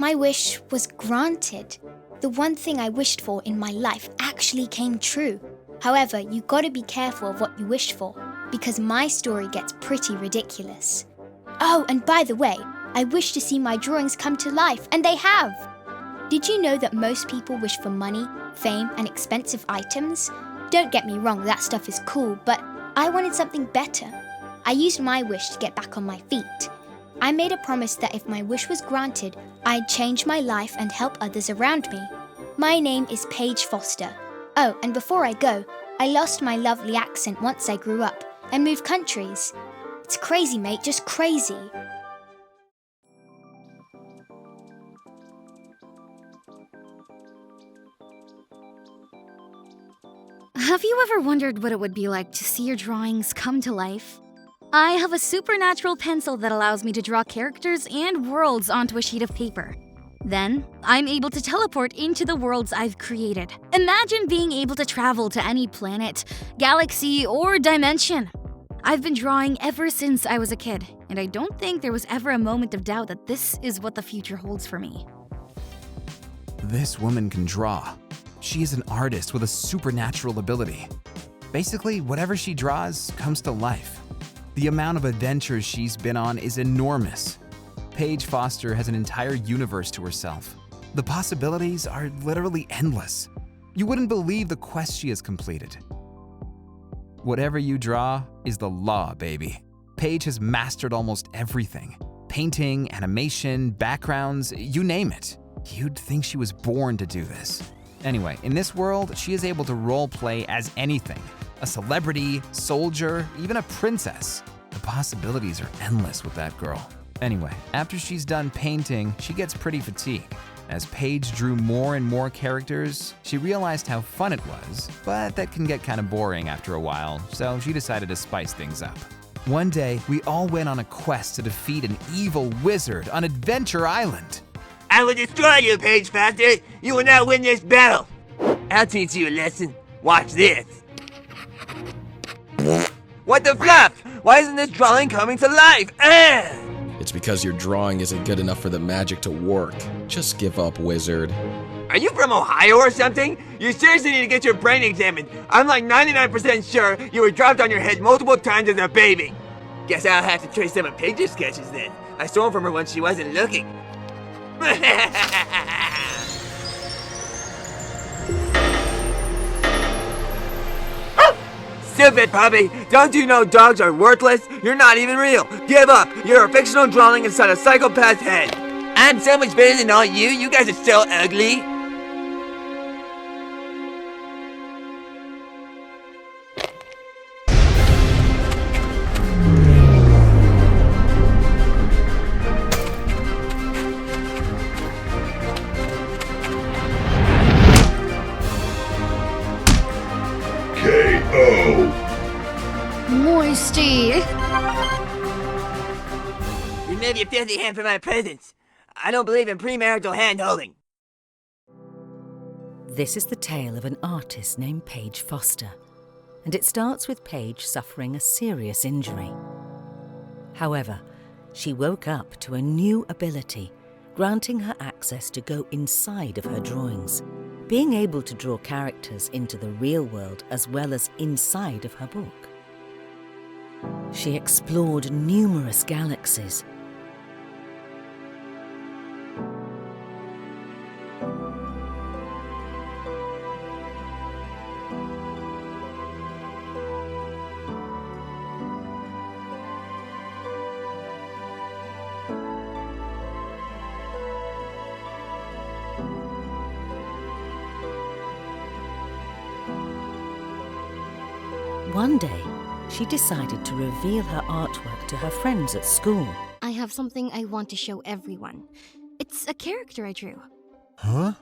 My wish was granted. The one thing I wished for in my life actually came true. However, you gotta be careful of what you wish for, because my story gets pretty ridiculous. Oh, and by the way, I wish to see my drawings come to life, and they have! Did you know that most people wish for money, fame, and expensive items? Don't get me wrong, that stuff is cool, but I wanted something better. I used my wish to get back on my feet. I made a promise that if my wish was granted, I'd change my life and help others around me. My name is Paige Foster. Oh, and before I go, I lost my lovely accent once I grew up and moved countries. It's crazy, mate, just crazy. Have you ever wondered what it would be like to see your drawings come to life? I have a supernatural pencil that allows me to draw characters and worlds onto a sheet of paper. Then, I'm able to teleport into the worlds I've created. Imagine being able to travel to any planet, galaxy, or dimension. I've been drawing ever since I was a kid, and I don't think there was ever a moment of doubt that this is what the future holds for me. This woman can draw. She is an artist with a supernatural ability. Basically, whatever she draws comes to life. The amount of adventures she's been on is enormous. Paige Foster has an entire universe to herself. The possibilities are literally endless. You wouldn't believe the quests she has completed. Whatever you draw is the law, baby. Paige has mastered almost everything. Painting, animation, backgrounds, you name it. You'd think she was born to do this. Anyway, in this world, she is able to role-play as anything. A celebrity, soldier, even a princess. The possibilities are endless with that girl. Anyway, after she's done painting, she gets pretty fatigued. As Paige drew more and more characters, she realized how fun it was, but that can get kind of boring after a while, so she decided to spice things up. One day, we all went on a quest to defeat an evil wizard on Adventure Island. I will destroy you, Paige Foster. You will not win this battle. I'll teach you a lesson. Watch this. What the fluff? Why isn't this drawing coming to life? It's because your drawing isn't good enough for the magic to work. Just give up, wizard. Are you from Ohio or something? You seriously need to get your brain examined. I'm like 99% sure you were dropped on your head multiple times as a baby. Guess I'll have to trace some of Paige's sketches then. I stole them from her when she wasn't looking. Stupid puppy! Don't you know dogs are worthless? You're not even real! Give up! You're a fictional drawing inside a psychopath's head! I'm so much better than all you! You guys are so ugly! Moisty! Remove your filthy hand from my presence! I don't believe in premarital hand-holding! This is the tale of an artist named Paige Foster, and it starts with Paige suffering a serious injury. However, she woke up to a new ability, granting her access to go inside of her drawings, being able to draw characters into the real world as well as inside of her book. She explored numerous galaxies, One day, she decided to reveal her artwork to her friends at school. I have something I want to show everyone. It's a character I drew. Huh?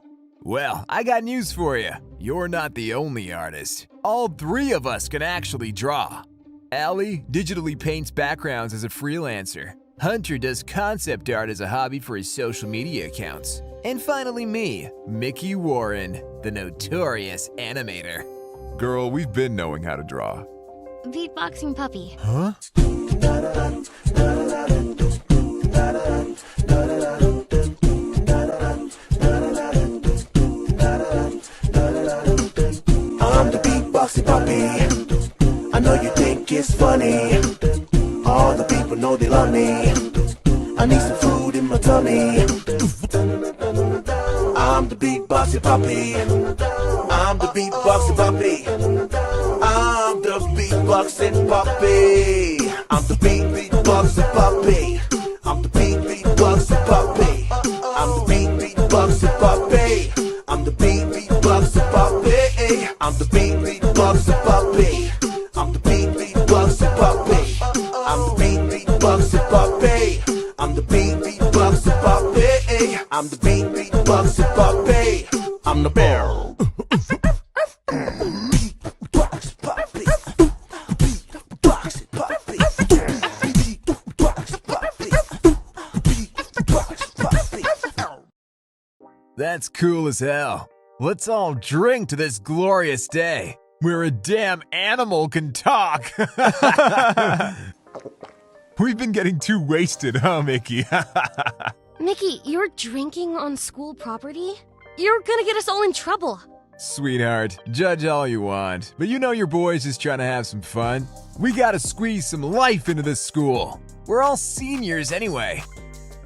Well, I got news for you. You're not the only artist. All three of us can actually draw. Allie digitally paints backgrounds as a freelancer. Hunter does concept art as a hobby for his social media accounts. And finally me, Mickey Warren, the notorious animator. Girl, we've been knowing how to draw. Beatboxing puppy. Huh? know you think it's funny. All the people know they love me. I need some food in my tummy. I'm the beatboxing puppy. I'm the beatboxing puppy. I'm the beatboxing puppy. I'm the beatboxing puppy. I'm the beatboxing puppy. I'm the beatboxing puppy. I'm the beatboxing puppy. I'm the beatboxing puppy. I'm the beatboxing puppy. I'm the beatboxing puppy. I'm the beatboxing puppy. I'm the beatboxing puppy. I'm the bear. That's cool as hell. Let's all drink to this glorious day, where a damn animal can talk. We've been getting too wasted, huh, Mickey? Mickey, you're drinking on school property? You're gonna get us all in trouble. Sweetheart, judge all you want, but you know your boy's just trying to have some fun. We gotta squeeze some life into this school. We're all seniors anyway.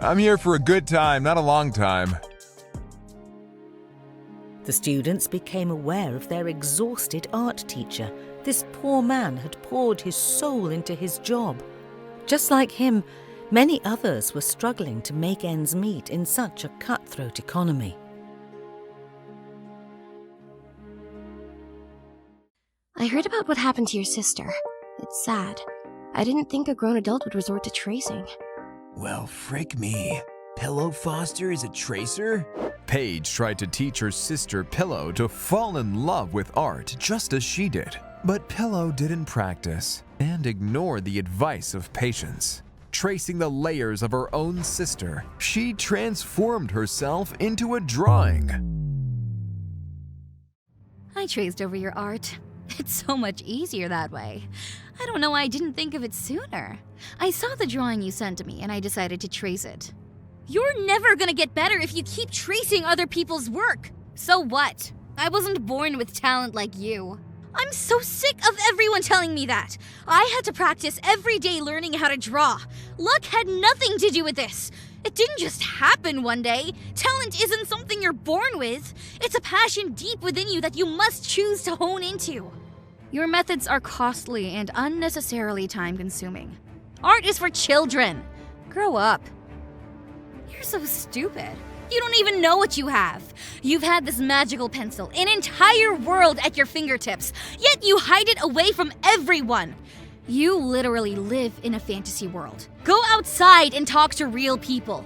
I'm here for a good time, not a long time. The students became aware of their exhausted art teacher. This poor man had poured his soul into his job. Just like him, many others were struggling to make ends meet in such a cutthroat economy. I heard about what happened to your sister. It's sad. I didn't think a grown adult would resort to tracing. Well, frick me. Pillow Foster is a tracer? Paige tried to teach her sister Pillow to fall in love with art just as she did. But Pillow didn't practice and ignored the advice of patience. Tracing the layers of her own sister, she transformed herself into a drawing. I traced over your art. It's so much easier that way. I don't know why I didn't think of it sooner. I saw the drawing you sent to me and I decided to trace it. You're never gonna get better if you keep tracing other people's work. So what? I wasn't born with talent like you. I'm so sick of everyone telling me that. I had to practice every day learning how to draw. Luck had nothing to do with this. It didn't just happen one day. Talent isn't something you're born with. It's a passion deep within you that you must choose to hone into. Your methods are costly and unnecessarily time-consuming. Art is for children. Grow up. You're so stupid. You don't even know what you have. You've had this magical pencil, an entire world at your fingertips, yet you hide it away from everyone. You literally live in a fantasy world. Go outside and talk to real people.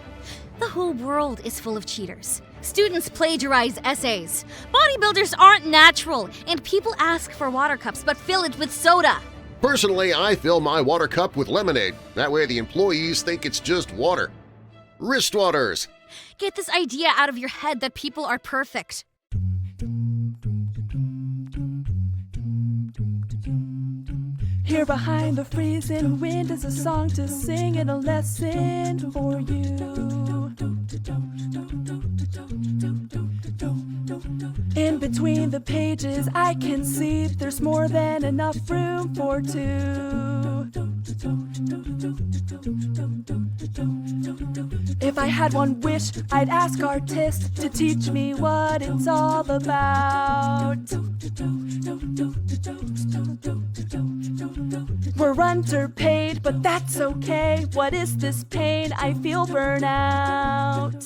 The whole world is full of cheaters. Students plagiarize essays. Bodybuilders aren't natural, and people ask for water cups but fill it with soda. Personally, I fill my water cup with lemonade. That way the employees think it's just water. Wristwaters! Get this idea out of your head that people are perfect. Here behind the freezing wind is a song to sing and a lesson for you. In between the pages I can see there's more than enough room for two. If I had one wish, I'd ask artists to teach me what it's all about. We're underpaid, but that's okay. What is this pain? I feel burnout.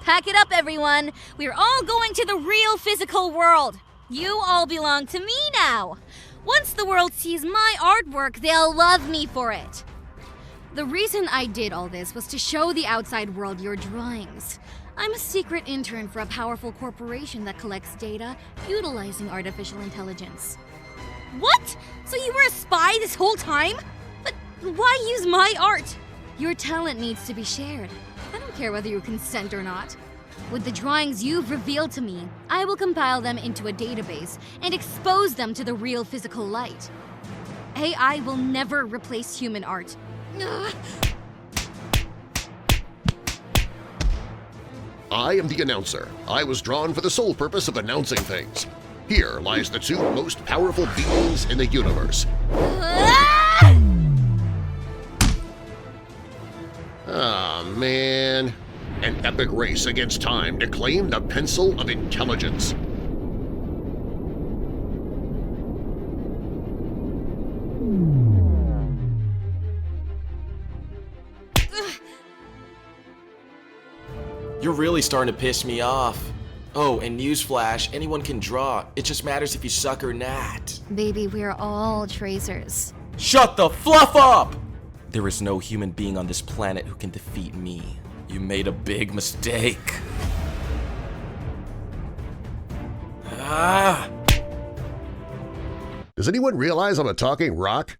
Pack it up, everyone. We're all going to the real physical world. You all belong to me now. Once the world sees my artwork, they'll love me for it. The reason I did all this was to show the outside world your drawings. I'm a secret intern for a powerful corporation that collects data utilizing artificial intelligence. What? So you were a spy this whole time? But why use my art? Your talent needs to be shared. I don't care whether you consent or not. With the drawings you've revealed to me, I will compile them into a database and expose them to the real physical light. AI will never replace human art. I am the announcer. I was drawn for the sole purpose of announcing things. Here lies the two most powerful beings in the universe. Ah, man. An epic race against time to claim the pencil of intelligence. You're really starting to piss me off. Oh, and newsflash, anyone can draw. It just matters if you suck or not. Baby, we're all tracers. Shut the fluff up! There is no human being on this planet who can defeat me. You made a big mistake. Ah! Does anyone realize I'm a talking rock?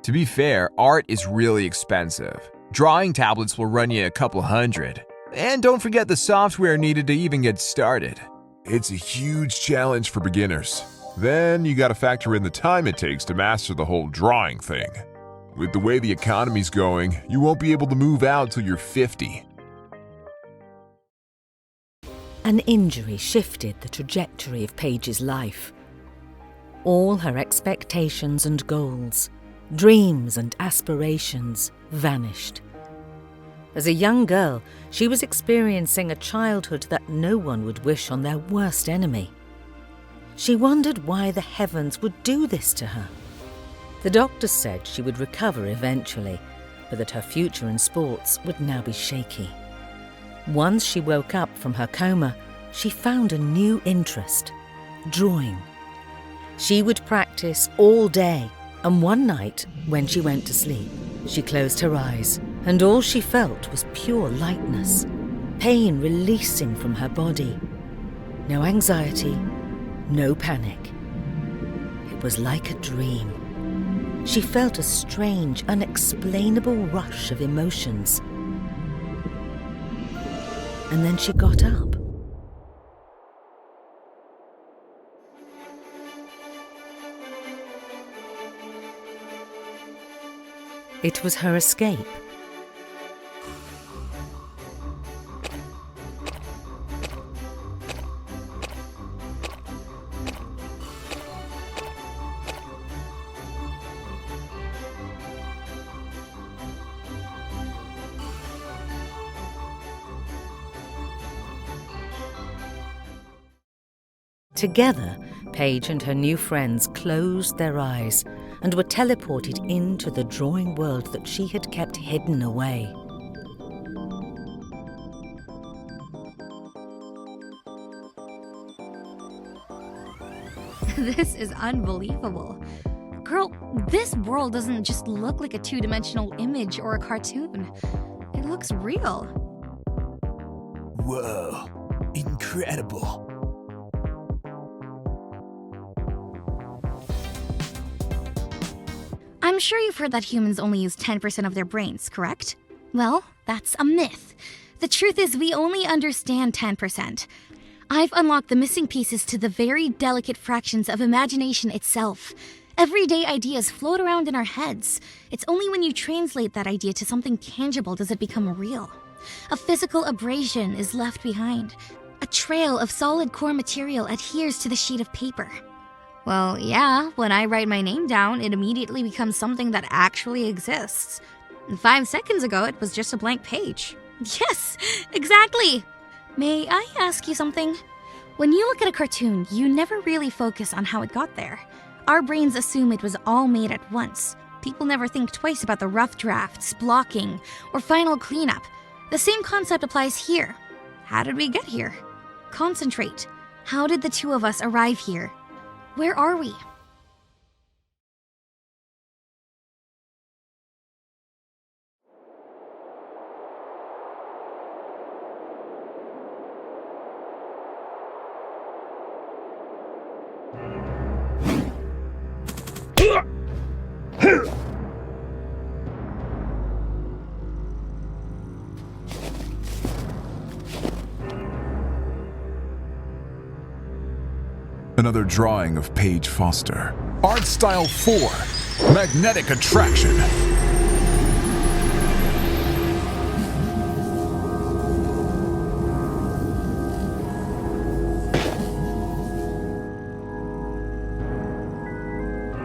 To be fair, art is really expensive. Drawing tablets will run you a couple hundred. And don't forget the software needed to even get started. It's a huge challenge for beginners. Then you gotta factor in the time it takes to master the whole drawing thing. With the way the economy's going, you won't be able to move out till you're 50. An injury shifted the trajectory of Paige's life. All her expectations and goals, dreams and aspirations vanished. As a young girl, she was experiencing a childhood that no one would wish on their worst enemy. She wondered why the heavens would do this to her. The doctors said she would recover eventually, but that her future in sports would now be shaky. Once she woke up from her coma, she found a new interest: drawing. She would practice all day, and one night, when she went to sleep, she closed her eyes, and all she felt was pure lightness, pain releasing from her body. No anxiety, no panic. It was like a dream. She felt a strange, unexplainable rush of emotions. And then she got up. It was her escape. Together, Paige and her new friends closed their eyes and were teleported into the drawing world that she had kept hidden away. This is unbelievable. Girl, this world doesn't just look like a two-dimensional image or a cartoon. It looks real. Whoa, incredible. I'm sure you've heard that humans only use 10% of their brains, correct? Well, that's a myth. The truth is we only understand 10%. I've unlocked the missing pieces to the very delicate fractions of imagination itself. Everyday ideas float around in our heads. It's only when you translate that idea to something tangible does it become real. A physical abrasion is left behind. A trail of solid core material adheres to the sheet of paper. Well, yeah, when I write my name down, it immediately becomes something that actually exists. 5 seconds ago, it was just a blank page. Yes, exactly! May I ask you something? When you look at a cartoon, you never really focus on how it got there. Our brains assume it was all made at once. People never think twice about the rough drafts, blocking, or final cleanup. The same concept applies here. How did we get here? Concentrate. How did the two of us arrive here? Where are we? Another drawing of Paige Foster. Art Style 4. Magnetic Attraction.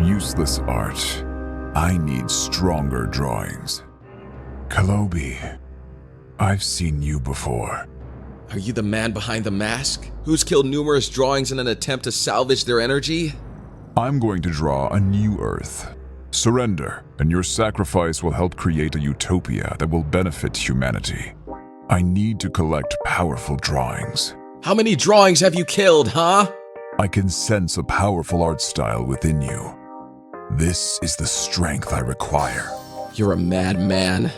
Useless art. I need stronger drawings. Calobi, I've seen you before. Are you the man behind the mask? Who's killed numerous drawings in an attempt to salvage their energy? I'm going to draw a new Earth. Surrender, and your sacrifice will help create a utopia that will benefit humanity. I need to collect powerful drawings. How many drawings have you killed, huh? I can sense a powerful art style within you. This is the strength I require. You're a madman.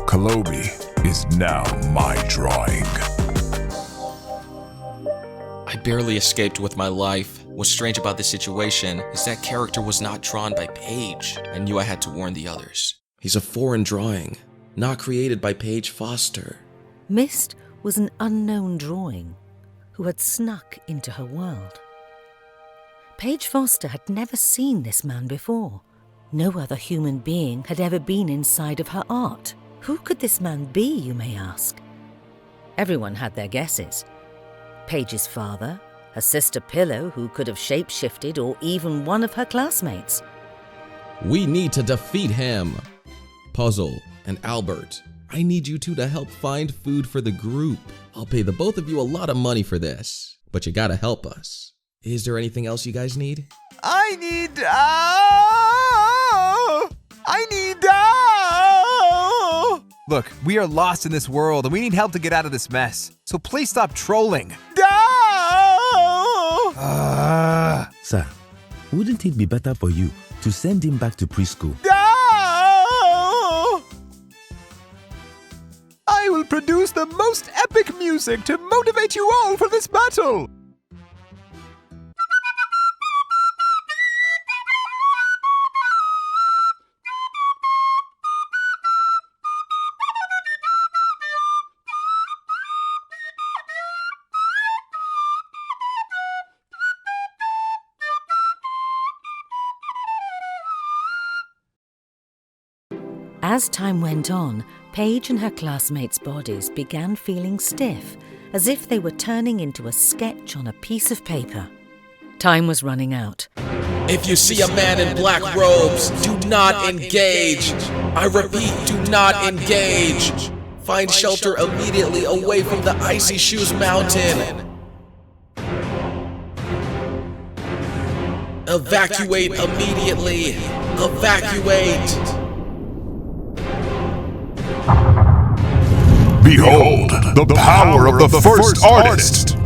Calobi is now my drawing. I barely escaped with my life. What's strange about this situation is that character was not drawn by Paige. I knew I had to warn the others. He's a foreign drawing, not created by Paige Foster. Mist was an unknown drawing who had snuck into her world. Paige Foster had never seen this man before. No other human being had ever been inside of her art. Who could this man be, you may ask? Everyone had their guesses. Paige's father, her sister Pillow, who could have shape-shifted, or even one of her classmates. We need to defeat him. Puzzle and Albert, I need you two to help find food for the group. I'll pay the both of you a lot of money for this, but you gotta help us. Is there anything else you guys need? I need Look, we are lost in this world and we need help to get out of this mess. So please stop trolling. Sir, wouldn't it be better for you to send him back to preschool? I will produce the most epic music to motivate you all for this battle. As time went on, Paige and her classmates' bodies began feeling stiff, as if they were turning into a sketch on a piece of paper. Time was running out. If you see a man in black robes, do not engage. I repeat, do not engage. Find shelter immediately away from the Icy Shoes Mountain. Evacuate immediately. Evacuate. Behold, the power of the first artist!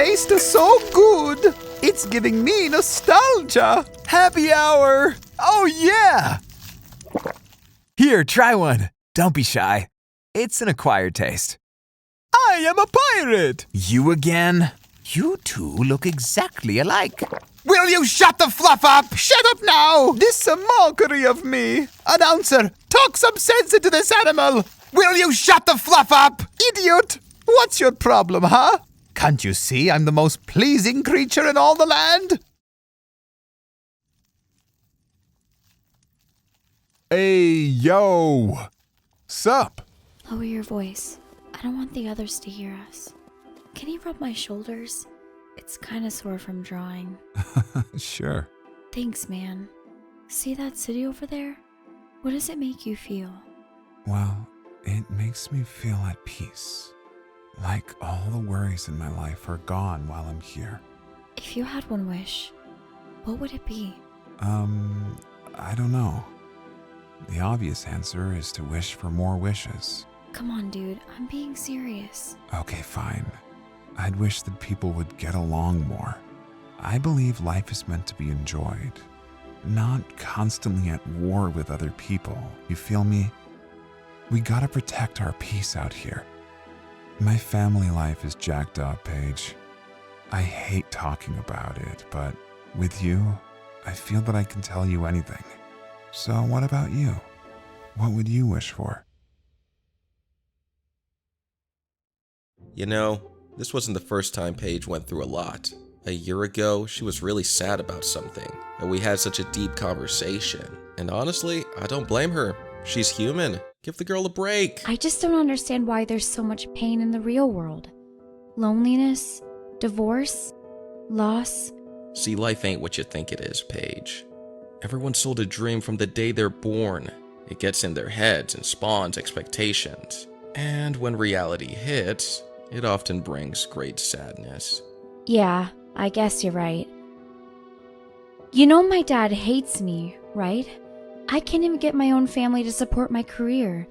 tastes so good. It's giving me nostalgia. Happy hour. Oh, yeah. Here, try one. Don't be shy. It's an acquired taste. I am a pirate. You again? You two look exactly alike. Will you shut the fluff up? Shut up now. This is a mockery of me. Announcer, talk some sense into this animal. Will you shut the fluff up? Idiot. What's your problem, huh? Can't you see I'm the most pleasing creature in all the land? Hey, yo. Sup? Lower your voice. I don't want the others to hear us. Can you rub my shoulders? It's kind of sore from drawing. Sure. Thanks, man. See that city over there? What does it make you feel? Well, it makes me feel at peace. Like all the worries in my life are gone while I'm here. If you had one wish, what would it be? I don't know. The obvious answer is to wish for more wishes. Come on, dude. I'm being serious. Okay, fine. I'd wish that people would get along more. I believe life is meant to be enjoyed, not constantly at war with other people. You feel me? We gotta protect our peace out here. My family life is jacked up, Paige. I hate talking about it, but with you, I feel that I can tell you anything. So what about you? What would you wish for? You know, this wasn't the first time Paige went through a lot. A year ago, she was really sad about something, and we had such a deep conversation. And honestly, I don't blame her. She's human. Give the girl a break. I just don't understand why there's so much pain in the real world. Loneliness, divorce, loss. See, life ain't what you think it is, Paige. Everyone's sold a dream from the day they're born. It gets in their heads and spawns expectations. And when reality hits, it often brings great sadness. Yeah, I guess you're right. You know my dad hates me, right? I can't even get my own family to support my career.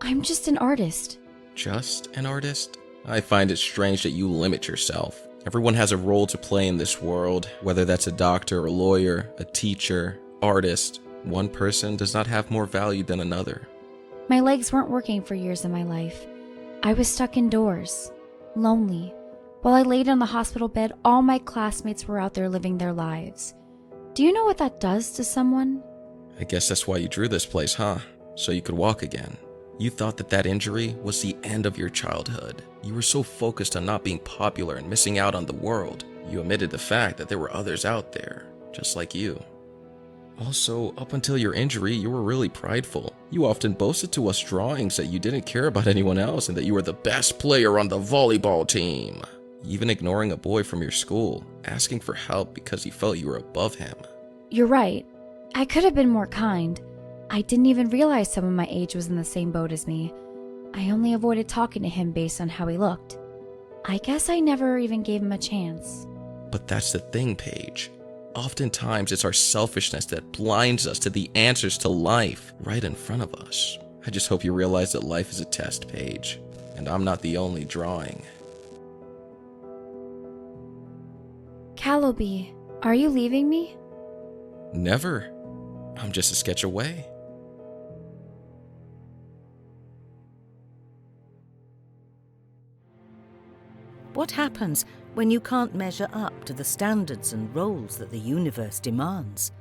I'm just an artist. Just an artist? I find it strange that you limit yourself. Everyone has a role to play in this world, whether that's a doctor, a lawyer, a teacher, artist. One person does not have more value than another. My legs weren't working for years of my life. I was stuck indoors, lonely. While I laid on the hospital bed, all my classmates were out there living their lives. Do you know what that does to someone? I guess that's why you drew this place, huh? So you could walk again. You thought that injury was the end of your childhood. You were so focused on not being popular and missing out on the world, you omitted the fact that there were others out there, just like you. Also, up until your injury, you were really prideful. You often boasted to us drawings that you didn't care about anyone else and that you were the best player on the volleyball team. Even ignoring a boy from your school, asking for help because you felt you were above him. You're right. I could have been more kind. I didn't even realize someone my age was in the same boat as me. I only avoided talking to him based on how he looked. I guess I never even gave him a chance. But that's the thing, Paige. Oftentimes, it's our selfishness that blinds us to the answers to life right in front of us. I just hope you realize that life is a test, Paige, and I'm not the only drawing. Calobi, are you leaving me? Never. I'm just a sketch away. What happens when you can't measure up to the standards and roles that the universe demands?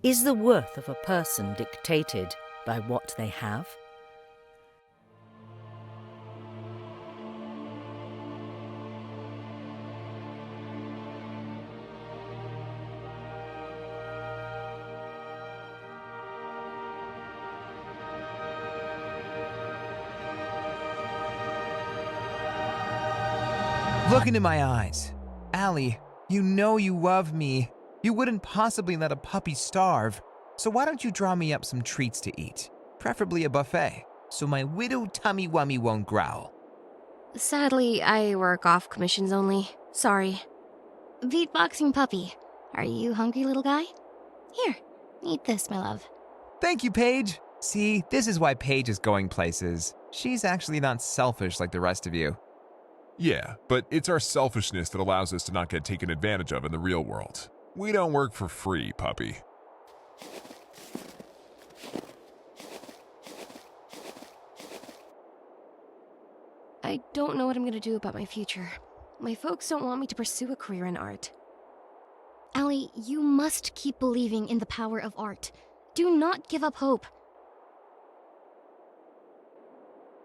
Is the worth of a person dictated by what they have? Look into my eyes. Allie, you know you love me. You wouldn't possibly let a puppy starve. So why don't you draw me up some treats to eat? Preferably a buffet, so my widow tummy-wummy won't growl. Sadly, I work off commissions only. Sorry. Beatboxing puppy. Are you hungry, little guy? Here, eat this, my love. Thank you, Paige. See, this is why Paige is going places. She's actually not selfish like the rest of you. Yeah, but it's our selfishness that allows us to not get taken advantage of in the real world. We don't work for free, puppy. I don't know what I'm gonna do about my future. My folks don't want me to pursue a career in art. Allie, you must keep believing in the power of art. Do not give up hope.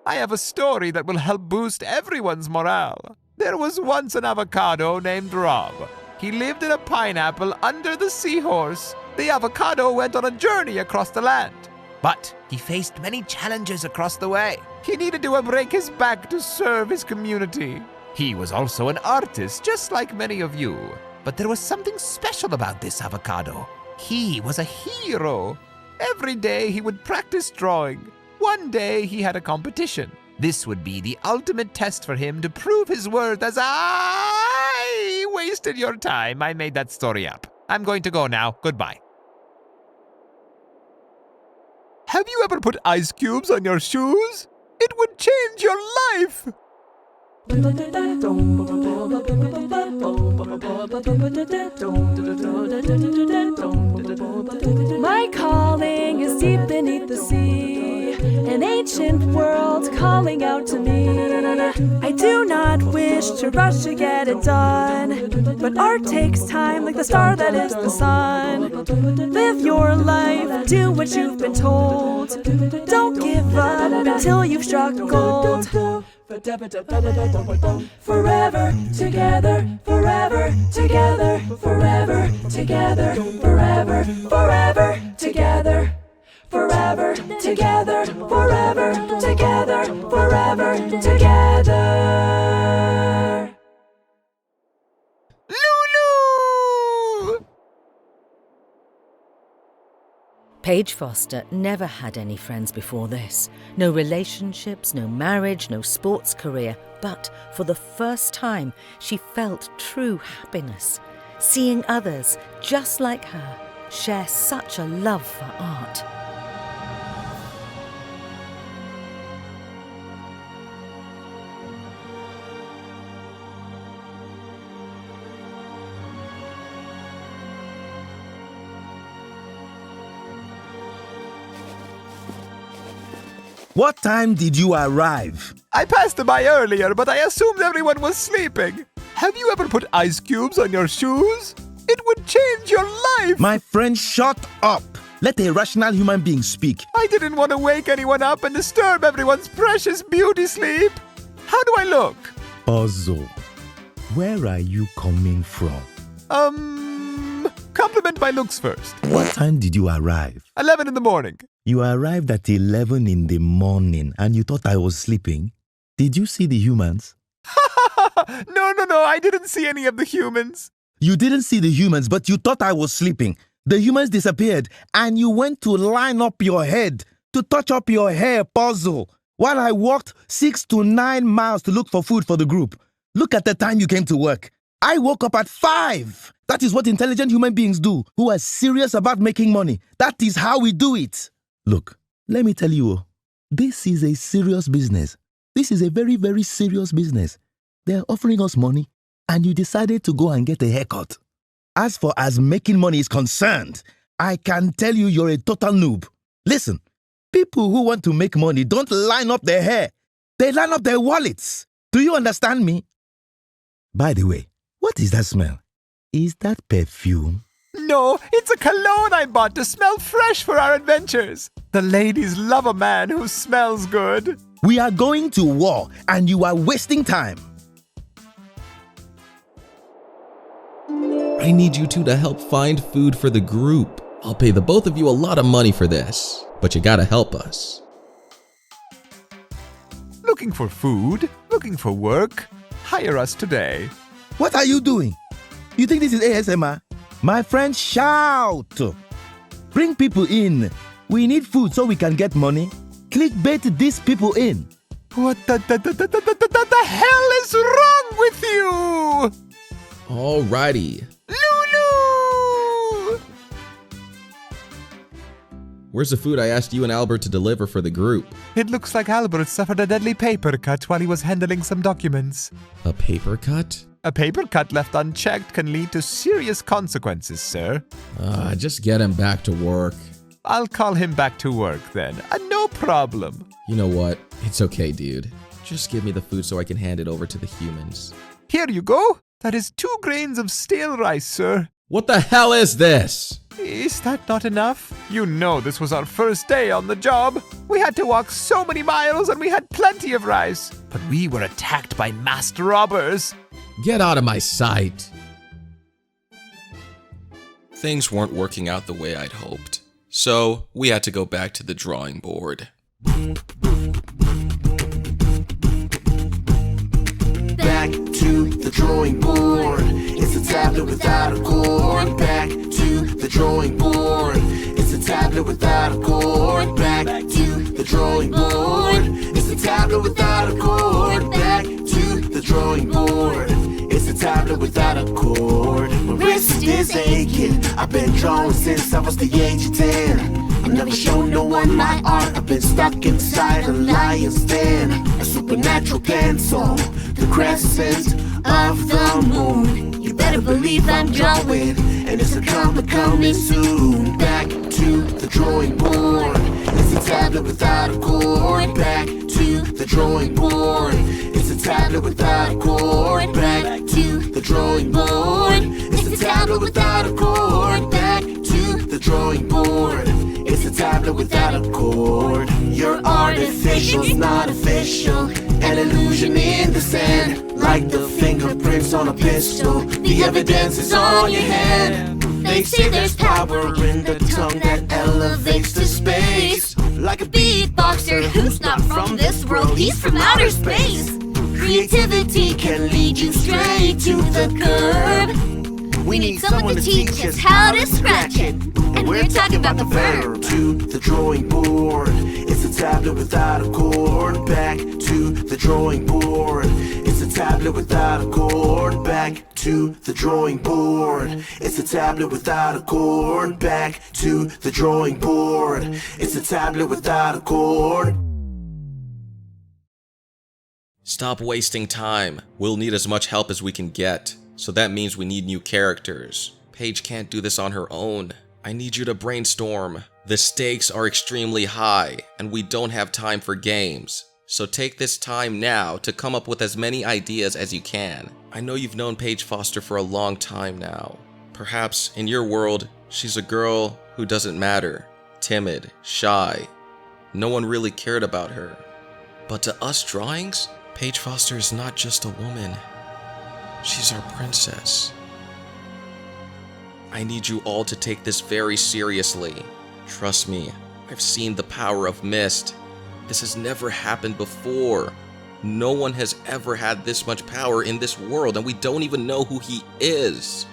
I have a story that will help boost everyone's morale. There was once an avocado named Rob. He lived in a pineapple under the seahorse. The avocado went on a journey across the land. But he faced many challenges across the way. He needed to break his back to serve his community. He was also an artist, just like many of you. But there was something special about this avocado. He was a hero. Every day he would practice drawing. One day he had a competition. This would be the ultimate test for him to prove his worth as I wasted your time. I made that story up. I'm going to go now. Goodbye. Have you ever put ice cubes on your shoes? It would change your life. My calling is deep beneath the sea, an ancient world calling out to me. I do not wish to rush to get it done, but art takes time like the star that is the sun. Live your life, do what you've been told. Don't give up until you've struck gold. Forever together, forever together, forever together, forever, forever together, forever together, forever together, forever together. Lulu! Paige Foster never had any friends before this. No relationships, no marriage, no sports career. But for the first time, she felt true happiness, seeing others just like her share such a love for art. What time did you arrive? I passed by earlier, but I assumed everyone was sleeping. Have you ever put ice cubes on your shoes? It would change your life. My friend, shut up. Let a rational human being speak. I didn't want to wake anyone up and disturb everyone's precious beauty sleep. How do I look? Puzzle. Where are you coming from? Compliment my looks first. What time did you arrive? 11 in the morning. You arrived at 11 in the morning and you thought I was sleeping. Did you see the humans? No, I didn't see any of the humans. You didn't see the humans, but you thought I was sleeping. The humans disappeared and you went to line up your head, to touch up your hair, Puzzle, while I walked 6 to 9 miles to look for food for the group. Look at the time you came to work. I woke up at 5. That is what intelligent human beings do, who are serious about making money. That is how we do it. Look, let me tell you, this is a serious business. This is a very, very serious business. They're offering us money, and you decided to go and get a haircut. As far as making money is concerned, I can tell you you're a total noob. Listen, people who want to make money don't line up their hair. They line up their wallets. Do you understand me? By the way, what is that smell? Is that perfume? No, it's a cologne I bought to smell fresh for our adventures. The ladies love a man who smells good. We are going to war, and you are wasting time. I need you two to help find food for the group. I'll pay the both of you a lot of money for this, but you gotta help us. Looking for food? Looking for work? Hire us today. What are you doing? You think this is ASMR? My friend, shout! Bring people in. We need food so we can get money. Clickbait these people in. What the hell is wrong with you? Alrighty. Lulu! Where's the food I asked you and Albert to deliver for the group? It looks like Albert suffered a deadly paper cut while he was handling some documents. A paper cut? A paper cut left unchecked can lead to serious consequences, sir. Just get him back to work. I'll call him back to work then. No problem. You know what? It's okay, dude. Just give me the food so I can hand it over to the humans. Here you go. That is 2 grains of stale rice, sir. What the hell is this? Is that not enough? You know this was our first day on the job. We had to walk so many miles and we had plenty of rice. But we were attacked by masked robbers. Get out of my sight. Things weren't working out the way I'd hoped, so we had to go back to the drawing board. Back to the drawing board. It's a tablet without a cord. Back to the drawing board. It's a tablet without a cord. Back to the drawing board. It's a tablet without a cord. Back to the drawing board. It's a tablet without a cord. My wrist is aching. I've been drawing since I was the age of 10. I've never shown no one my art. I've been stuck inside a lion's den. A supernatural pencil, the crescent of the moon. You better believe I'm drawing, and it's a comic coming soon. Back to the drawing board. It's a tablet without a cord. Back to the drawing board. It's a tablet without a cord. Back to the drawing board. It's a tablet without a cord. Back to the drawing board. It's a tablet without a cord. You're artificial's not official. An illusion in the sand, like the fingerprints on a pistol. The evidence is on your hand. They say there's power in the tongue that elevates to space. Like a beatboxer who's not from this world, he's from outer space. Creativity can lead you straight to the curb. We need someone to teach us how to scratch it. And we're talking about the verb. To the drawing board. It's a tablet without a cord. Back to the drawing board. It's a tablet without a cord. Back to the drawing board. It's a tablet without a cord. Back to the drawing board. It's a tablet without a cord. Stop wasting time. We'll need as much help as we can get. So that means we need new characters. Paige can't do this on her own. I need you to brainstorm. The stakes are extremely high, and we don't have time for games. So take this time now to come up with as many ideas as you can. I know you've known Paige Foster for a long time now. Perhaps in your world, she's a girl who doesn't matter. Timid, shy. No one really cared about her. But to us drawings, Paige Foster is not just a woman. She's our princess. I need you all to take this very seriously. Trust me, I've seen the power of mist. This has never happened before. No one has ever had this much power in this world, and we don't even know who he is.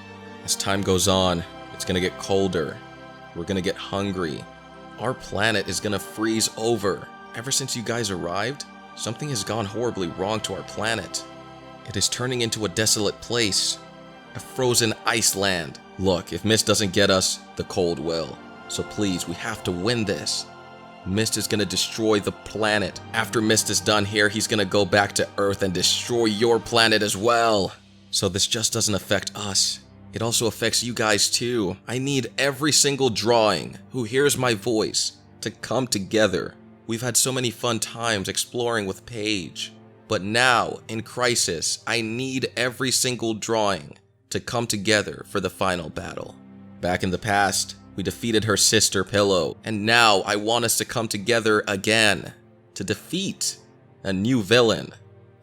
As time goes on, it's gonna get colder. We're gonna get hungry. Our planet is gonna freeze over. Ever since you guys arrived, something has gone horribly wrong to our planet. It is turning into a desolate place. A frozen ice land. Look, if Mist doesn't get us, the cold will. So please, we have to win this. Mist is gonna destroy the planet. After Mist is done here, he's gonna go back to Earth and destroy your planet as well. So this just doesn't affect us. It also affects you guys too. I need every single drawing who hears my voice to come together. We've had so many fun times exploring with Paige. But now, in Crisis, I need every single drawing to come together for the final battle. Back in the past, we defeated her sister Pillow, and now I want us to come together again to defeat a new villain.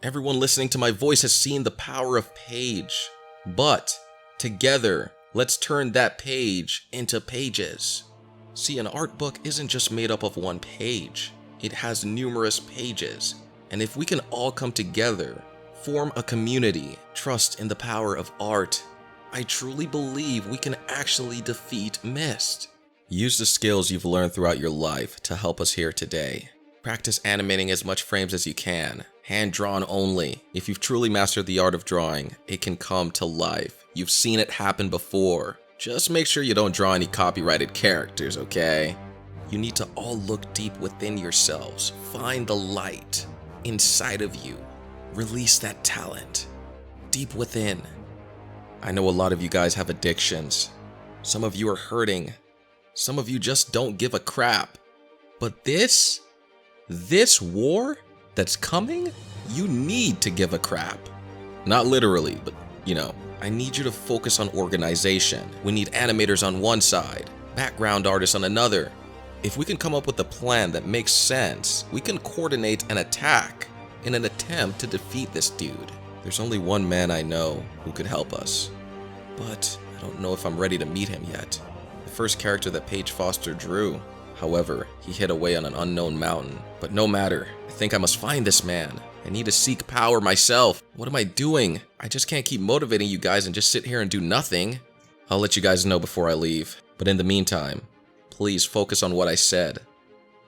Everyone listening to my voice has seen the power of Paige, but together, let's turn that page into pages. See, an art book isn't just made up of one page. It has numerous pages, and if we can all come together, form a community, trust in the power of art, I truly believe we can actually defeat Mist. Use the skills you've learned throughout your life to help us here today. Practice animating as much frames as you can, hand-drawn only. If you've truly mastered the art of drawing, it can come to life. You've seen it happen before. Just make sure you don't draw any copyrighted characters, okay? You need to all look deep within yourselves. Find the light inside of you. Release that talent deep within. I know a lot of you guys have addictions. Some of you are hurting. Some of you just don't give a crap. But this war that's coming, you need to give a crap. Not literally, but you know, I need you to focus on organization. We need animators on one side, background artists on another. If we can come up with a plan that makes sense, we can coordinate an attack in an attempt to defeat this dude. There's only one man I know who could help us, but I don't know if I'm ready to meet him yet. The first character that Paige Foster drew, however, he hid away on an unknown mountain. But no matter, I think I must find this man. I need to seek power myself. What am I doing? I just can't keep motivating you guys and just sit here and do nothing. I'll let you guys know before I leave. But in the meantime, please focus on what I said.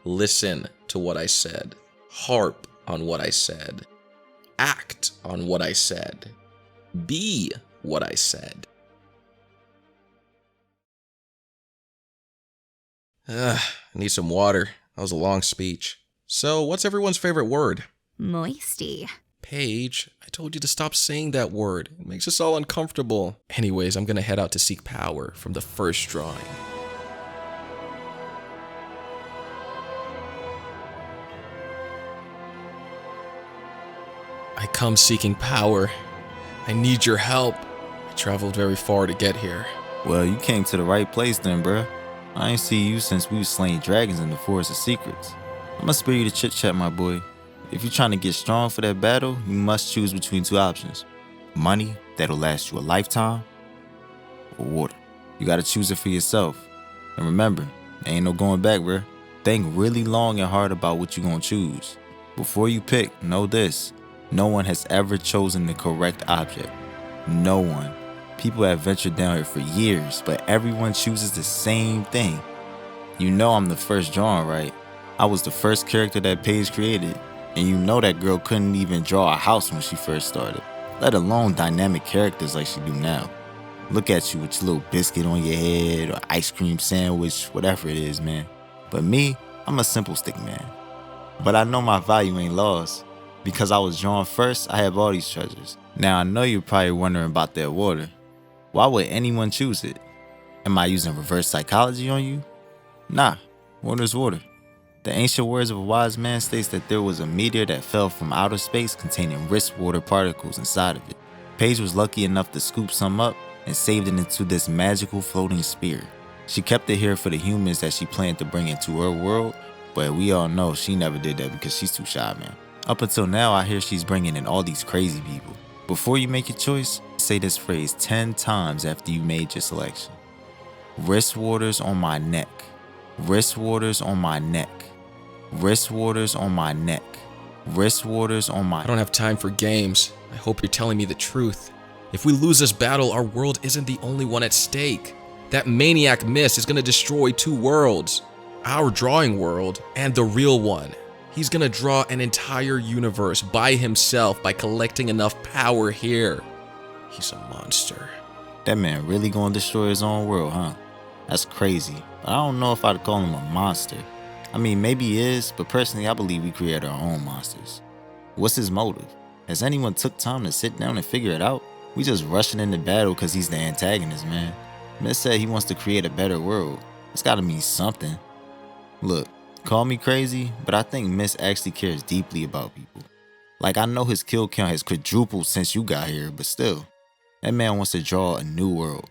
Listen to what I said. Harp on what I said. Act on what I said. Be what I said. I need some water. That was a long speech. So, what's everyone's favorite word? Moisty. Paige, I told you to stop saying that word. It makes us all uncomfortable. Anyways, I'm gonna head out to seek power from the first drawing. I come seeking power. I need your help. I traveled very far to get here. Well, you came to the right place then, bruh. I ain't see you since we was slaying dragons in the Forest of Secrets. I'ma spare you the chit-chat, my boy. If you're trying to get strong for that battle, you must choose between two options. Money that'll last you a lifetime, or water. You gotta choose it for yourself. And remember, there ain't no going back, bruh. Think really long and hard about what you gonna choose. Before you pick, know this. No one has ever chosen the correct object. No one. People have ventured down here for years, but everyone chooses the same thing. You know I'm the first drawing, right? I was the first character that Paige created, and you know that girl couldn't even draw a house when she first started, let alone dynamic characters like she do now. Look at you with your little biscuit on your head or ice cream sandwich, whatever it is, man. But me, I'm a simple stick man. But I know my value ain't lost. Because I was drawn first, I have all these treasures. Now I know you're probably wondering about that water. Why would anyone choose it? Am I using reverse psychology on you? Nah, water's water. The ancient words of a wise man states that there was a meteor that fell from outer space containing rich water particles inside of it. Paige was lucky enough to scoop some up and saved it into this magical floating sphere. She kept it here for the humans that she planned to bring into her world, but we all know she never did that because she's too shy, man. Up until now, I hear she's bringing in all these crazy people. Before you make your choice, say this phrase 10 times after you made your selection. Wrist waters on my neck. Wrist waters on my neck. Wrist waters on my neck. Wrist waters on my... I don't have time for games. I hope you're telling me the truth. If we lose this battle, our world isn't the only one at stake. That maniac Mist is gonna destroy 2 worlds. Our drawing world and the real one. He's gonna draw an entire universe by himself by collecting enough power here. He's a monster. That man really gonna destroy his own world, huh? That's crazy. But I don't know if I'd call him a monster. I mean, maybe he is, but personally I believe we create our own monsters. What's his motive? Has anyone took time to sit down and figure it out? We just rushing into battle because he's the antagonist, man. Mist said he wants to create a better world. It's gotta mean something. Look. Call me crazy, but I think Mist actually cares deeply about people. Like, I know his kill count has quadrupled since you got here, but still, that man wants to draw a new world.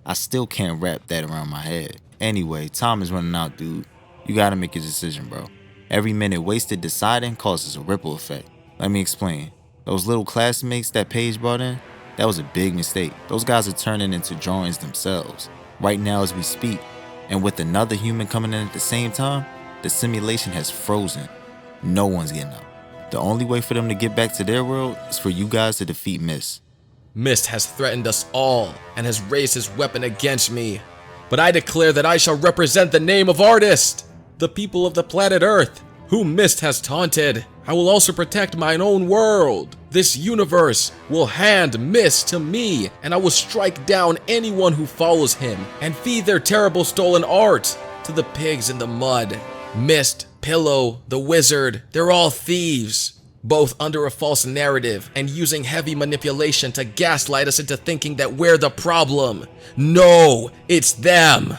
I still can't wrap that around my head. Anyway, time is running out, dude. You gotta make a decision, bro. Every minute wasted deciding causes a ripple effect. Let me explain. Those little classmates that Paige brought in, that was a big mistake. Those guys are turning into drawings themselves. Right now as we speak, and with another human coming in at the same time, the simulation has frozen. No one's getting up. The only way for them to get back to their world is for you guys to defeat Mist. Mist has threatened us all and has raised his weapon against me. But I declare that I shall represent the name of artist, the people of the planet Earth, whom Mist has taunted. I will also protect mine own world. This universe will hand Mist to me, and I will strike down anyone who follows him and feed their terrible stolen art. to the pigs in the mud. Mist, Pillow, the wizard, they're all thieves, both under a false narrative and using heavy manipulation to gaslight us into thinking that we're the problem. No, it's them.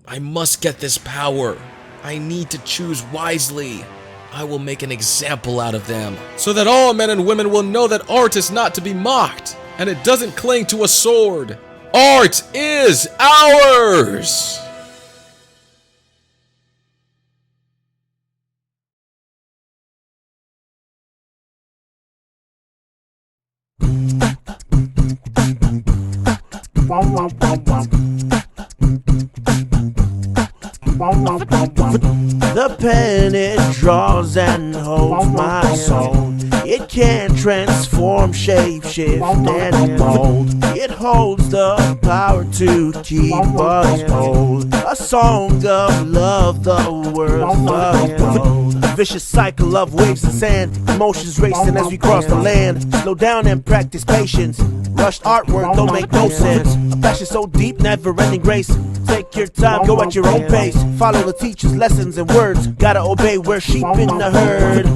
I must get this power. I need to choose wisely. I will make an example out of them, so that all men and women will know that art is not to be mocked, and it doesn't cling to a sword. Art is ours! The pen, it draws and holds my soul. It can transform, shape, shift, and mold. It holds the power to keep us whole. A song of love, the world of vicious cycle of waves and sand. Emotions racing as we cross the land. Slow down and practice patience. Rushed artwork don't make no sense. A passion so deep, never-ending grace. Take your time, go at your own pace. Follow the teacher's lessons and words. Gotta obey, we're sheep in the herd.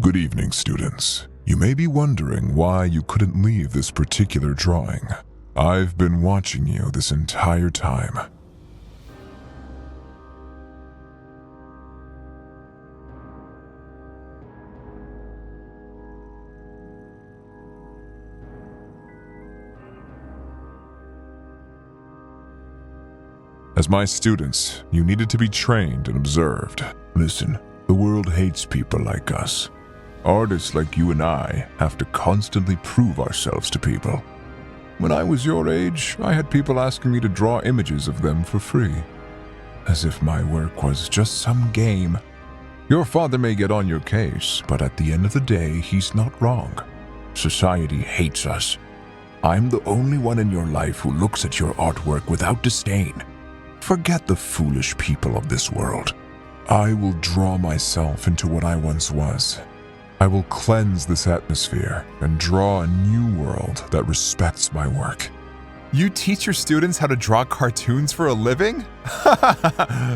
Good evening, students. You may be wondering why you couldn't leave this particular drawing. I've been watching you this entire time. As my students, you needed to be trained and observed. Listen, the world hates people like us. Artists like you and I have to constantly prove ourselves to people. When I was your age, I had people asking me to draw images of them for free, as if my work was just some game. Your father may get on your case, but at the end of the day, he's not wrong. Society hates us. I'm the only one in your life who looks at your artwork without disdain. Forget the foolish people of this world. I will draw myself into what I once was. I will cleanse this atmosphere and draw a new world that respects my work. You teach your students how to draw cartoons for a living?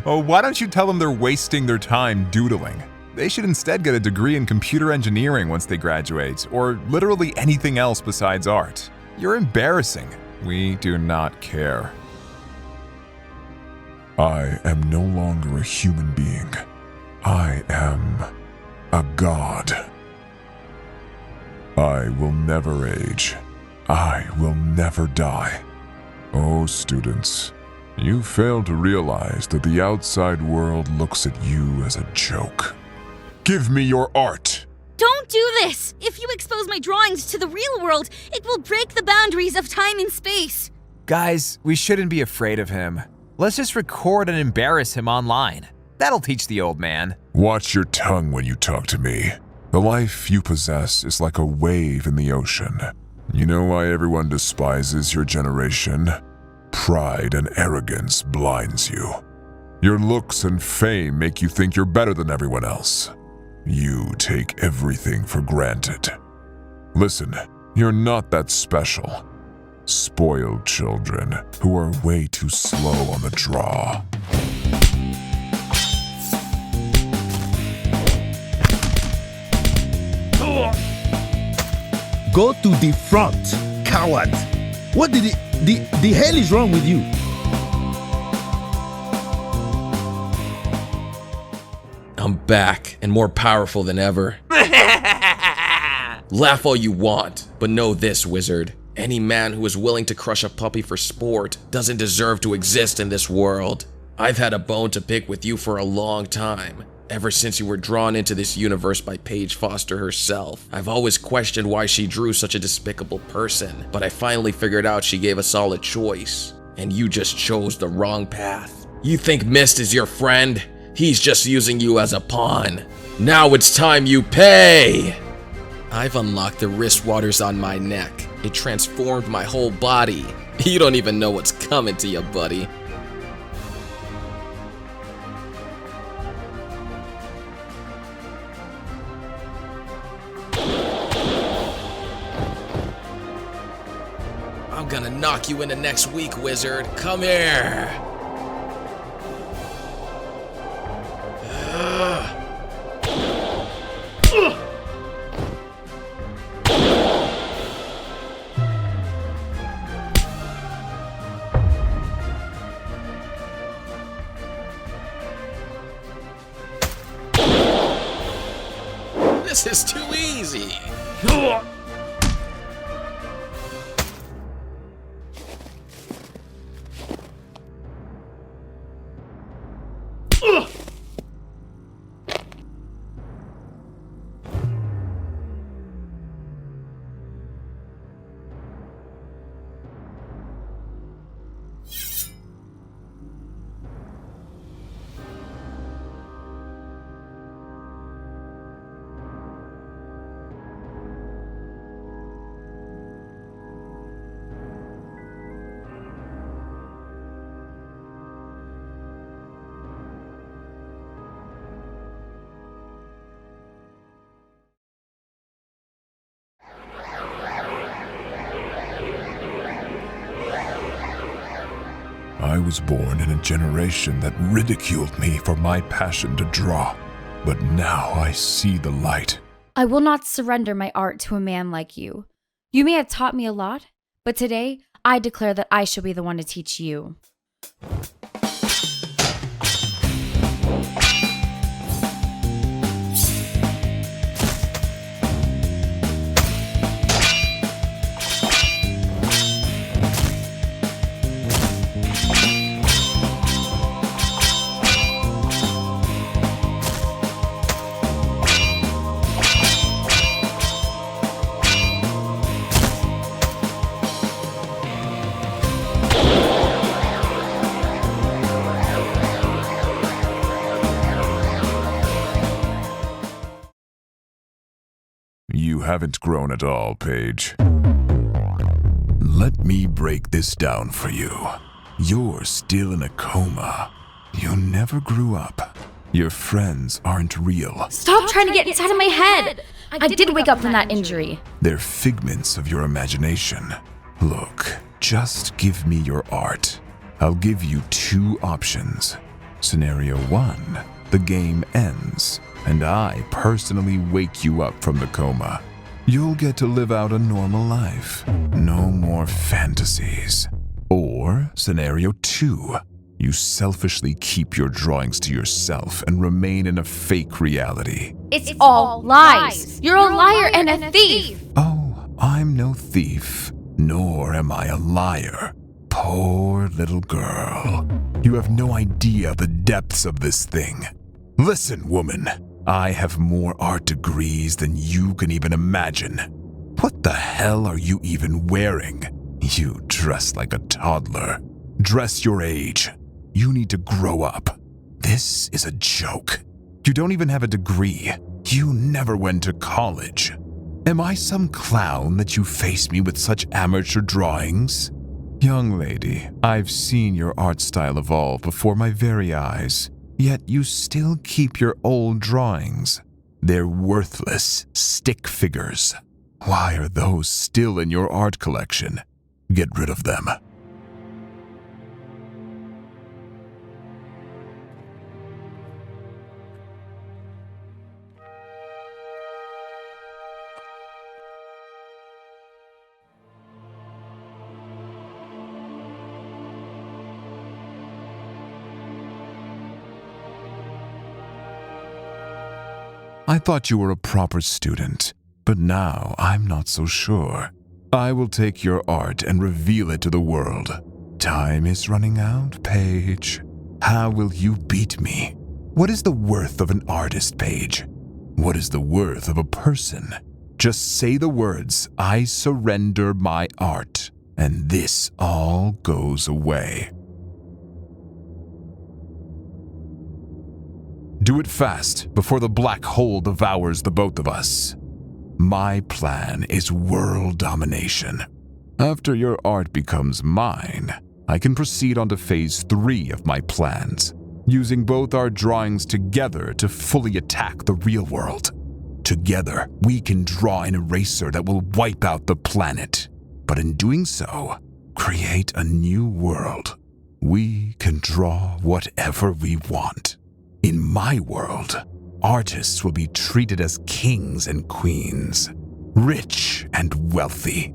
Oh, why don't you tell them they're wasting their time doodling? They should instead get a degree in computer engineering once they graduate, or literally anything else besides art. You're embarrassing. We do not care. I am no longer a human being. I am a god. I will never age. I will never die. Oh, students, you fail to realize that the outside world looks at you as a joke. Give me your art! Don't do this! If you expose my drawings to the real world, it will break the boundaries of time and space. Guys, we shouldn't be afraid of him. Let's just record and embarrass him online. That'll teach the old man. Watch your tongue when you talk to me. The life you possess is like a wave in the ocean. You know why everyone despises your generation? Pride and arrogance blinds you. Your looks and fame make you think you're better than everyone else. You take everything for granted. Listen, you're not that special. Spoiled children who are way too slow on the draw. Go to the front, coward. What did the hell is wrong with you? I'm back and more powerful than ever. Laugh all you want, but know this, wizard. Any man who is willing to crush a puppy for sport doesn't deserve to exist in this world. I've had a bone to pick with you for a long time. Ever since you were drawn into this universe by Paige Foster herself, I've always questioned why she drew such a despicable person, but I finally figured out she gave a solid choice, and you just chose the wrong path. You think Mist is your friend? He's just using you as a pawn. Now it's time you pay! I've unlocked the wrist waters on my neck. It transformed my whole body. You don't even know what's coming to you, buddy. I'm gonna knock you into next week, wizard. Come here. This is too easy. I was born in a generation that ridiculed me for my passion to draw, but now I see the light. I will not surrender my art to a man like you. You may have taught me a lot, but today I declare that I shall be the one to teach you. You haven't grown at all, Paige. Let me break this down for you. You're still in a coma. You never grew up. Your friends aren't real. Stop trying to get inside of my head! I did wake up from that injury. They're figments of your imagination. Look, just give me your art. I'll give you two options. Scenario 1, the game ends, and I personally wake you up from the coma. You'll get to live out a normal life. No more fantasies. Or Scenario 2, you selfishly keep your drawings to yourself and remain in a fake reality. It's all lies! You're a liar and a thief! Oh, I'm no thief, nor am I a liar. Poor little girl. You have no idea the depths of this thing. Listen, woman. I have more art degrees than you can even imagine. What the hell are you even wearing? You dress like a toddler. Dress your age. You need to grow up. This is a joke. You don't even have a degree. You never went to college. Am I some clown that you face me with such amateur drawings? Young lady, I've seen your art style evolve before my very eyes. Yet you still keep your old drawings. They're worthless stick figures. Why are those still in your art collection? Get rid of them. I thought you were a proper student, but now I'm not so sure. I will take your art and reveal it to the world. Time is running out, Paige. How will you beat me? What is the worth of an artist, Paige? What is the worth of a person? Just say the words, I surrender my art, and this all goes away. Do it fast, before the black hole devours the both of us. My plan is world domination. After your art becomes mine, I can proceed on to phase 3 of my plans, using both our drawings together to fully attack the real world. Together, we can draw an eraser that will wipe out the planet, but in doing so, create a new world. We can draw whatever we want. In my world, artists will be treated as kings and queens, rich and wealthy.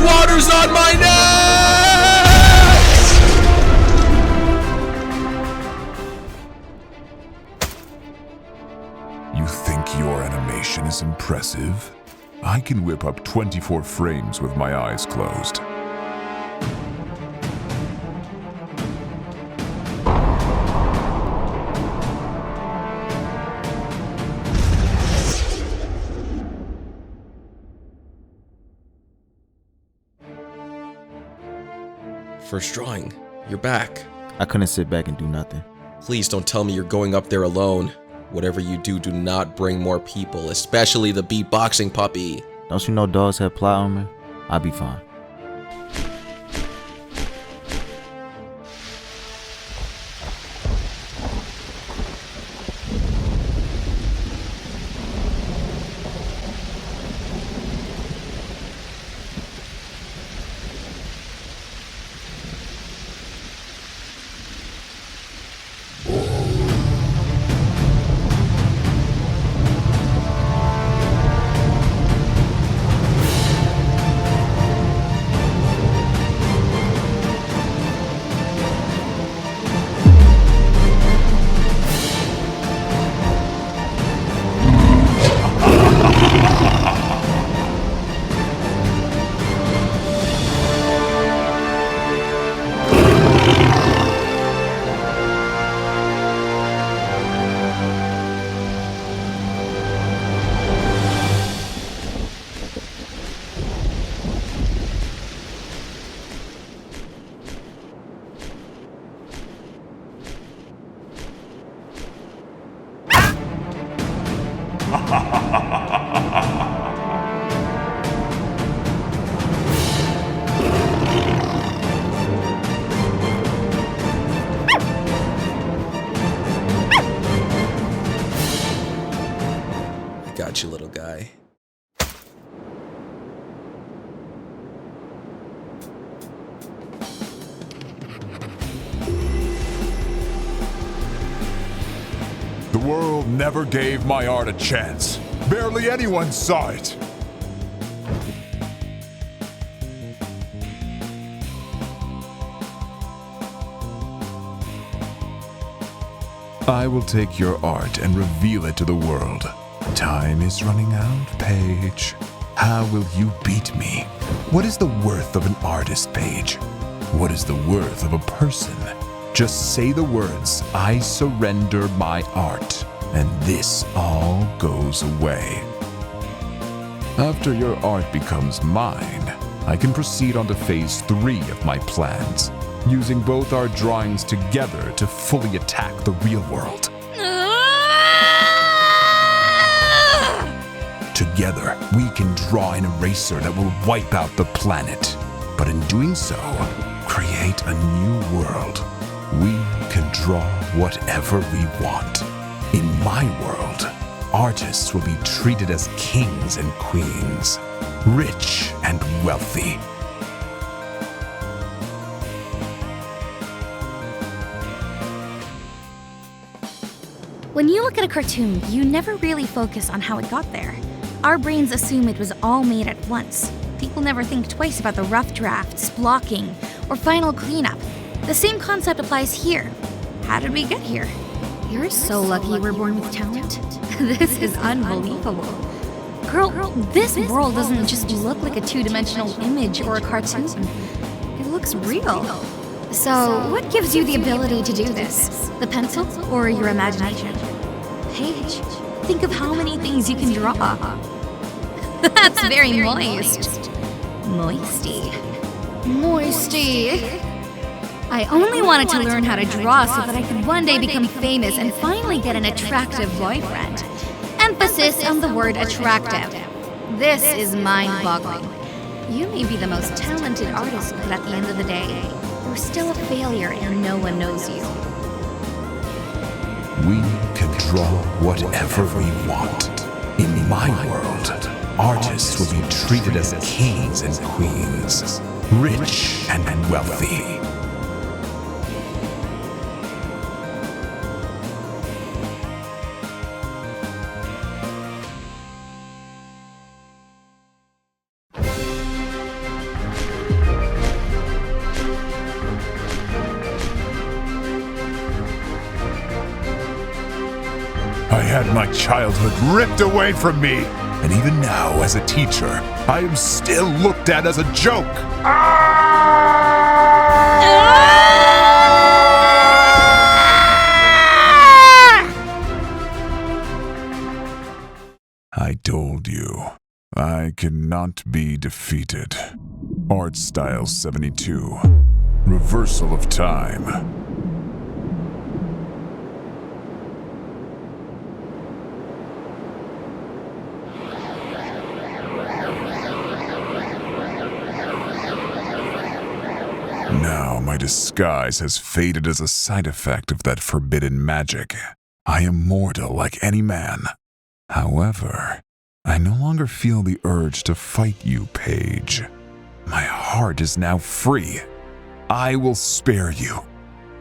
Water's on my neck! You think your animation is impressive? I can whip up 24 frames with my eyes closed. First drawing, you're back. I couldn't sit back and do nothing. Please don't tell me you're going up there alone. Whatever you do, do not bring more people, especially the beatboxing puppy. Don't you know dogs have plot armor? I'll be fine. Got you, little guy. The world never gave my art a chance. Barely anyone saw it. I will take your art and reveal it to the world. Time is running out, Paige. How will you beat me? What is the worth of an artist, Paige? What is the worth of a person? Just say the words, I surrender my art, and this all goes away. After your art becomes mine, I can proceed on to phase 3 of my plans, using both our drawings together to fully attack the real world. Together, we can draw an eraser that will wipe out the planet. But in doing so, create a new world. We can draw whatever we want. In my world, artists will be treated as kings and queens, rich and wealthy. When you look at a cartoon, you never really focus on how it got there. Our brains assume it was all made at once. People never think twice about the rough drafts, blocking, or final cleanup. The same concept applies here. How did we get here? You're so lucky you were born with talent. This is unbelievable. Girl, this world doesn't just look like a two-dimensional image or a cartoon. It looks real. So, what gives you the ability to do this? The pencil or your imagination? Paige, think of how many things you can draw. That's very moist. Moisty. I only wanted to learn how to draw so that I could one day become famous and finally get an attractive boyfriend. Emphasis on the word attractive. This is mind-boggling. You may be the most talented artist, but at the end of the day, you're still a failure and no one knows you. We can draw whatever we want. In my world, artists will be treated as kings and queens, rich and wealthy. I had my childhood ripped away from me, and even now, as a teacher, I am still looked at as a joke. I told you, I cannot be defeated. Art Style 72. Reversal of time. Now my disguise has faded as a side effect of that forbidden magic. I am mortal like any man. However, I no longer feel the urge to fight you, Paige. My heart is now free. I will spare you.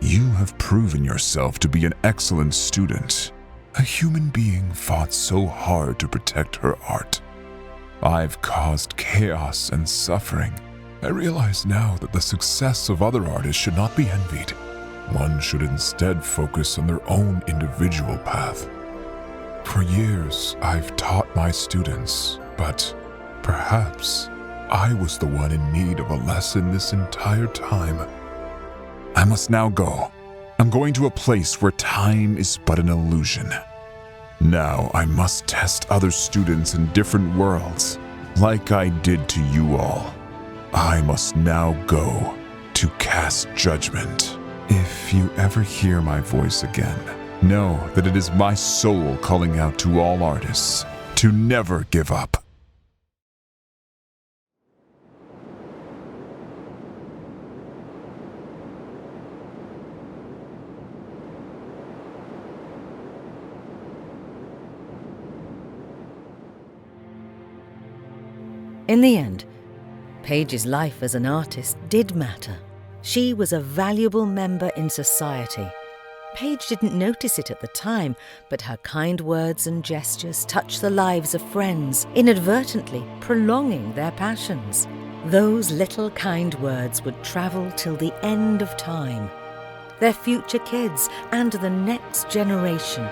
You have proven yourself to be an excellent student. A human being fought so hard to protect her art. I've caused chaos and suffering. I realize now that the success of other artists should not be envied. One should instead focus on their own individual path. For years, I've taught my students, but perhaps I was the one in need of a lesson this entire time. I must now go. I'm going to a place where time is but an illusion. Now I must test other students in different worlds, like I did to you all. I must now go to cast judgment. If you ever hear my voice again, know that it is my soul calling out to all artists to never give up. In the end, Paige's life as an artist did matter. She was a valuable member in society. Paige didn't notice it at the time, but her kind words and gestures touched the lives of friends, inadvertently prolonging their passions. Those little kind words would travel till the end of time. Their future kids and the next generation